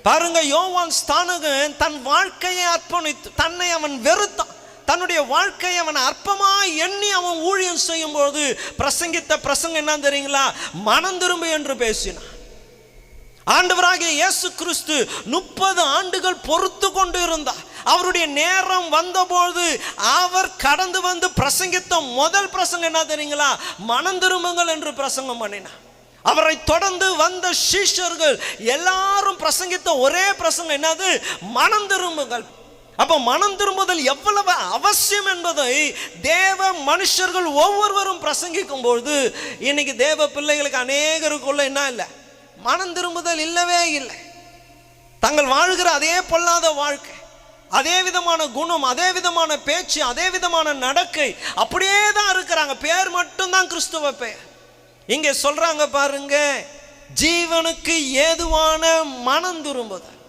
பாருங்க, யோவான் ஸ்நானகன் தன் வாழ்க்கையை அர்ப்பணித்து தன்னை அவன் வெறுத்தான். தன்னுடைய வாழ்க்கையை அவன் அற்பமா எண்ணி அவன் ஊழியம் செய்யும் போது பிரசங்கித்த பிரசங்கம் என்ன தெரியுங்களா? மனம் திரும்பு என்று பேசினான். ஆண்டவராகிய இயேசு கிறிஸ்து 30 ஆண்டுகள் பொறுத்து கொண்டு இருந்தார். அவருடைய நேரம் வந்தபோது அவர் கடந்து வந்து பிரசங்கித்த முதல் பிரசங்கம் என்ன தெரியுங்களா? மனம் திரும்புங்கள் என்று பிரசங்கம் பண்ணினார். அவரை தொடர்ந்து வந்த சீஷர்கள் எல்லாரும் பிரசங்கித்த ஒரே பிரசங்கம் என்னது? மனம் திரும்புங்கள். அப்ப மனம் திரும்புதல் எவ்வளவு அவசியம் என்பதை தேவ மனுஷர்கள் ஒவ்வொருவரும் பிரசங்கிக்கும் பொழுது இன்னைக்கு தேவ பிள்ளைகளுக்கு அநேகருக்குள்ள என்ன இல்லை? மனம் திரும்புதல் இல்லவே இல்லை. தங்கள் வாழ்கிற அதே பொல்லாத வாழ்க்கை, அதே விதமான குணம், அதே விதமான பேச்சு, அதே விதமான நடக்கை, அப்படியே தான் இருக்கிறாங்க. பேர் மட்டும்தான் கிறிஸ்துவ பெயர். இங்கே சொல்றாங்க பாருங்க, ஜீவனுக்கு ஏதுவான மனம் திரும்புதல்.